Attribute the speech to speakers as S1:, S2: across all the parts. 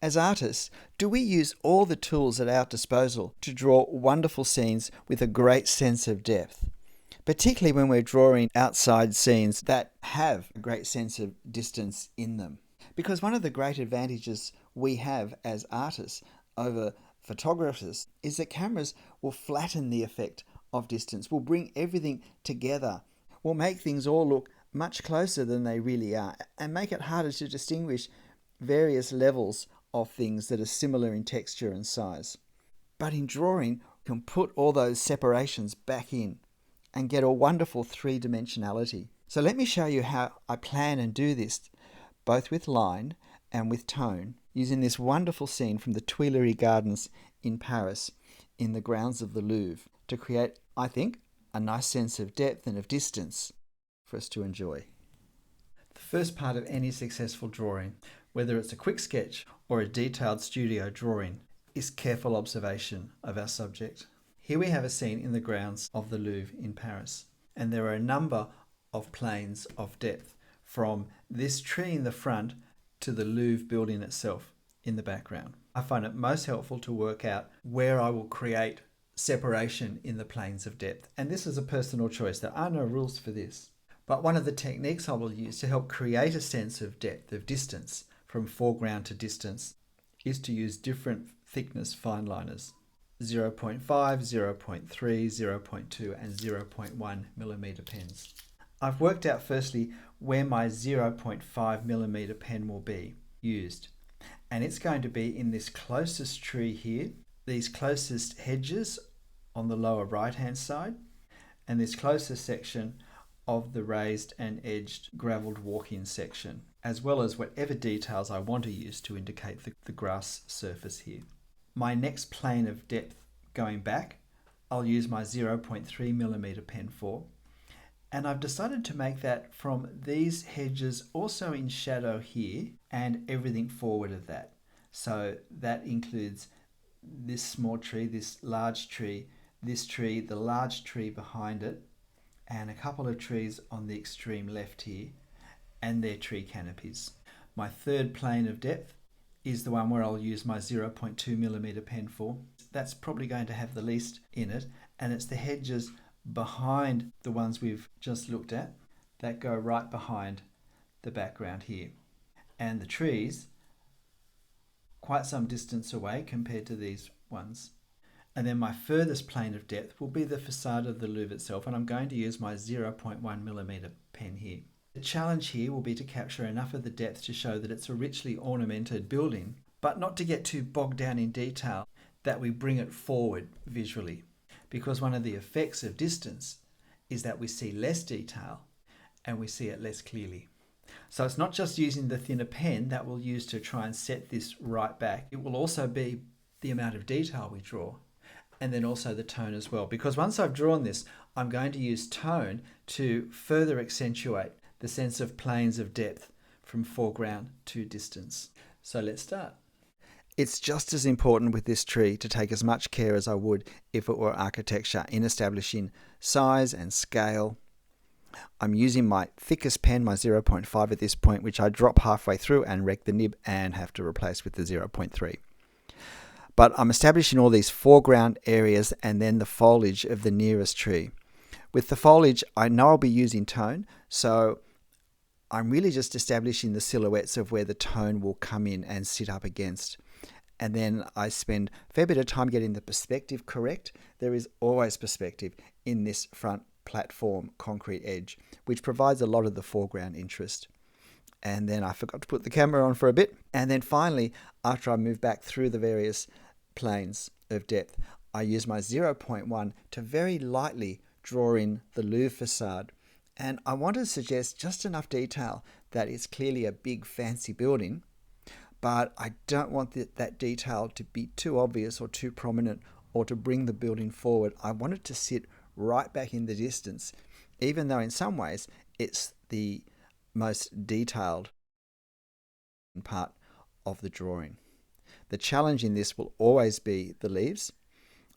S1: As artists, do we use all the tools at our disposal to draw wonderful scenes with a great sense of depth? Particularly when we're drawing outside scenes that have a great sense of distance in them. Because one of the great advantages we have as artists over photographers is that cameras will flatten the effect of distance, will bring everything together, will make things all look much closer than they really are, and make it harder to distinguish various levels of things that are similar in texture and size. But in drawing, you can put all those separations back in and get a wonderful three-dimensionality. So let me show you how I plan and do this, both with line and with tone, using this wonderful scene from the Tuileries Gardens in Paris, in the grounds of the Louvre, to create, I think, a nice sense of depth and of distance for us to enjoy. The first part of any successful drawing, whether it's a quick sketch or a detailed studio drawing, is careful observation of our subject. Here we have a scene in the grounds of the Louvre in Paris, and there are a number of planes of depth from this tree in the front to the Louvre building itself in the background. I find it most helpful to work out where I will create separation in the planes of depth, and this is a personal choice. There are no rules for this. But one of the techniques I will use to help create a sense of depth, of distance, from foreground to distance, is to use different thickness fineliners. 0.5, 0.3, 0.2 and 0.1 millimeter pens. I've worked out firstly where my 0.5 millimeter pen will be used, and it's going to be in this closest tree here, these closest hedges on the lower right hand side, and this closest section of the raised and edged gravelled walk-in section, as well as whatever details I want to use to indicate the grass surface here. My next plane of depth going back, I'll use my 0.3 millimeter pen for, and I've decided to make that from these hedges also in shadow here and everything forward of that. So that includes this small tree, this large tree, this tree, the large tree behind it, and a couple of trees on the extreme left here, and their tree canopies. My third plane of depth is the one where I'll use my 0.2 millimeter pen for. That's probably going to have the least in it, and it's the hedges behind the ones we've just looked at that go right behind the background here. And the trees, quite some distance away compared to these ones. And then my furthest plane of depth will be the facade of the Louvre itself, and I'm going to use my 0.1 millimeter pen here. The challenge here will be to capture enough of the depth to show that it's a richly ornamented building, but not to get too bogged down in detail that we bring it forward visually. Because one of the effects of distance is that we see less detail and we see it less clearly. So it's not just using the thinner pen that we'll use to try and set this right back. It will also be the amount of detail we draw, and then also the tone as well. Because once I've drawn this, I'm going to use tone to further accentuate the sense of planes of depth from foreground to distance. So let's start. It's just as important with this tree to take as much care as I would if it were architecture in establishing size and scale. I'm using my thickest pen, my 0.5 at this point, which I drop halfway through and wreck the nib and have to replace with the 0.3. But I'm establishing all these foreground areas and then the foliage of the nearest tree. With the foliage, I know I'll be using tone, so I'm really just establishing the silhouettes of where the tone will come in and sit up against. And then I spend a fair bit of time getting the perspective correct. There is always perspective in this front platform concrete edge, which provides a lot of the foreground interest. And then I forgot to put the camera on for a bit. And then finally, after I move back through the various planes of depth, I use my 0.1 to very lightly draw in the Louvre facade. And I want to suggest just enough detail that it's clearly a big fancy building, but I don't want that detail to be too obvious or too prominent or to bring the building forward. I want it to sit right back in the distance, even though in some ways it's the most detailed part of the drawing. The challenge in this will always be the leaves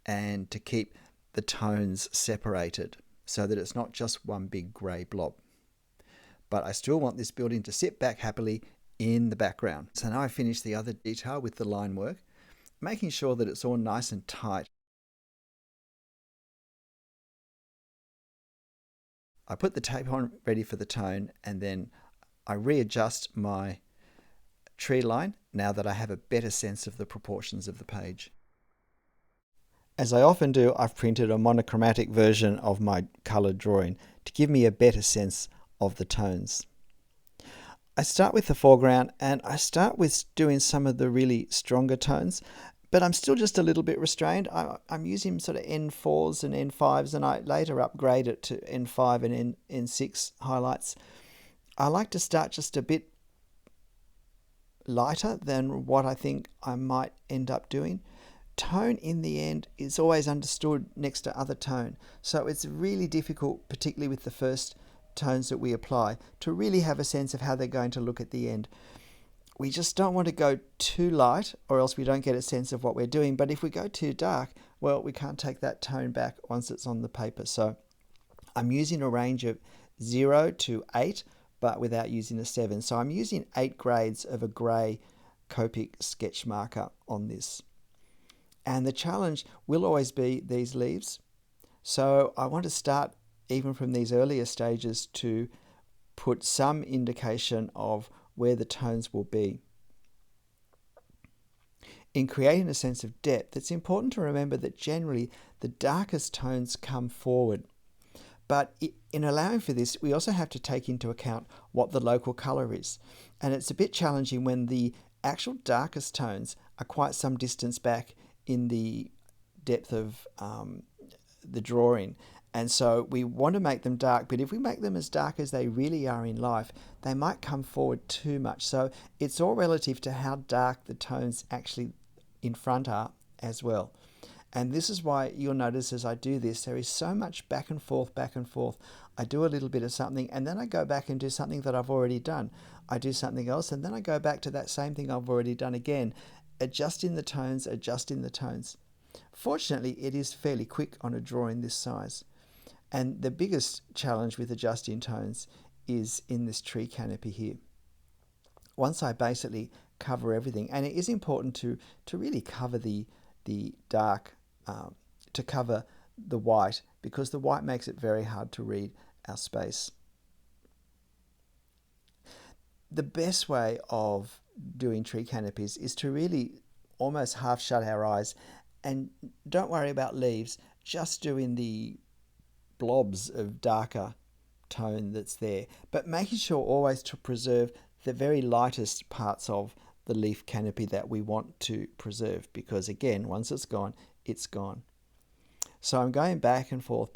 S1: and to keep the tones separated so that it's not just one big grey blob. But I still want this building to sit back happily in the background. So now I finish the other detail with the line work, making sure that it's all nice and tight. I put the tape on ready for the tone, and then I readjust my tree line now that I have a better sense of the proportions of the page. As I often do, I've printed a monochromatic version of my coloured drawing to give me a better sense of the tones. I start with the foreground, and I start with doing some of the really stronger tones, but I'm still just a little bit restrained. I'm using sort of N4s and N5s, and I later upgrade it to N5 and N6 highlights. I like to start just a bit lighter than what I think I might end up doing. Tone in the end is always understood next to other tone, so it's really difficult, particularly with the first tones that we apply, to really have a sense of how they're going to look at the end. We just don't want to go too light, or else we don't get a sense of what we're doing. But if we go too dark, well, we can't take that tone back once it's on the paper. So I'm using a range of 0 to 8, but without using a 7. So I'm using 8 grades of a grey Copic sketch marker on this. And the challenge will always be these leaves. So I want to start even from these earlier stages to put some indication of where the tones will be. In creating a sense of depth, it's important to remember that generally the darkest tones come forward. But in allowing for this, we also have to take into account what the local colour is. And it's a bit challenging when the actual darkest tones are quite some distance back in the depth of the drawing. And so we want to make them dark, but if we make them as dark as they really are in life, they might come forward too much. So it's all relative to how dark the tones actually in front are as well. And this is why you'll notice as I do this, there is so much back and forth, back and forth. I do a little bit of something, and then I go back and do something that I've already done. I do something else, and then I go back to that same thing I've already done again, adjusting the tones, adjusting the tones. Fortunately, it is fairly quick on a drawing this size. And the biggest challenge with adjusting tones is in this tree canopy here. Once I basically cover everything, and it is important to really cover the dark, to cover the white, because the white makes it very hard to read our space. The best way of doing tree canopies is to really almost half shut our eyes and don't worry about leaves, just doing the blobs of darker tone that's there, but making sure always to preserve the very lightest parts of the leaf canopy that we want to preserve, because again, once it's gone, it's gone. So I'm going back and forth,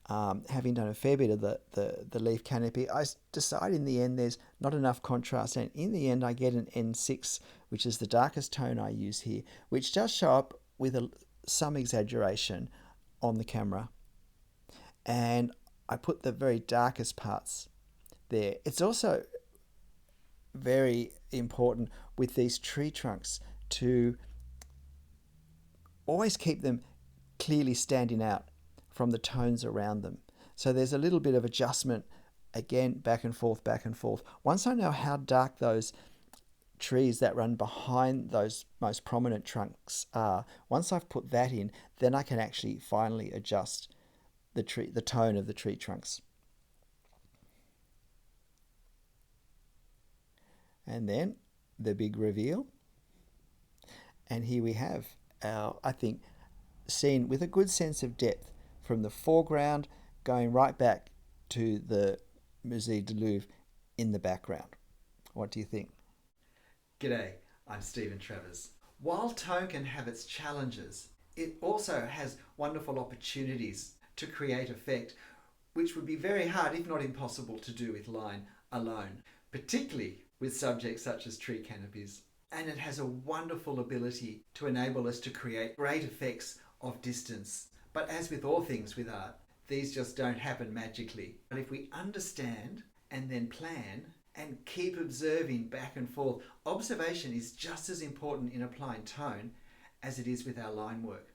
S1: having done a fair bit of the leaf canopy. I decide in the end there's not enough contrast, and in the end I get an N6, which is the darkest tone I use here, which does show up with some exaggeration on the camera. And I put the very darkest parts there. It's also very important with these tree trunks to always keep them clearly standing out from the tones around them. So there's a little bit of adjustment, again, back and forth, back and forth. Once I know how dark those trees that run behind those most prominent trunks are, once I've put that in, then I can actually finally adjust the tone of the tree trunks. And then the big reveal. And here we have our, I think, scene with a good sense of depth from the foreground going right back to the Musée du Louvre in the background. What do you think? G'day, I'm Stephen Travers. While tone can have its challenges, it also has wonderful opportunities to create effect, which would be very hard, if not impossible, to do with line alone, particularly with subjects such as tree canopies. And it has a wonderful ability to enable us to create great effects of distance. But as with all things with art, these just don't happen magically. But if we understand and then plan and keep observing back and forth, observation is just as important in applying tone as it is with our line work.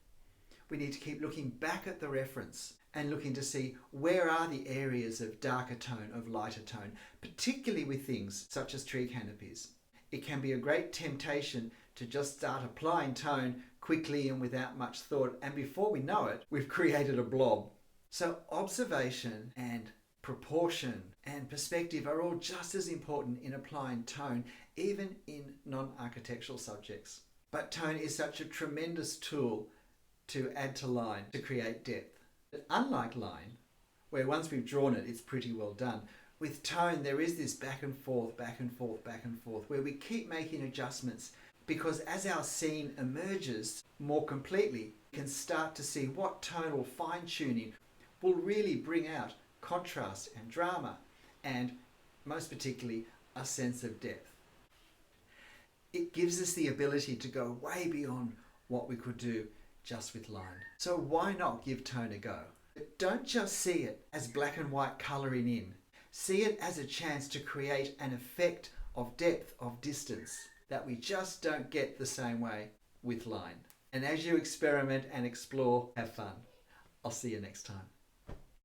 S1: we need to keep looking back at the reference and looking to see where are the areas of darker tone, of lighter tone, particularly with things such as tree canopies. It can be a great temptation to just start applying tone quickly and without much thought, and before we know it, we've created a blob. So observation and proportion and perspective are all just as important in applying tone, even in non-architectural subjects. But tone is such a tremendous tool to add to line, to create depth. But unlike line, where once we've drawn it, it's pretty well done, with tone there is this back and forth, back and forth, back and forth, where we keep making adjustments, because as our scene emerges more completely, we can start to see what tonal fine-tuning will really bring out contrast and drama, and most particularly a sense of depth. It gives us the ability to go way beyond what we could do just with line. So why not give tone a go? But don't just see it as black and white colouring in. See it as a chance to create an effect of depth, of distance, that we just don't get the same way with line. And as you experiment and explore, have fun. I'll see you next time.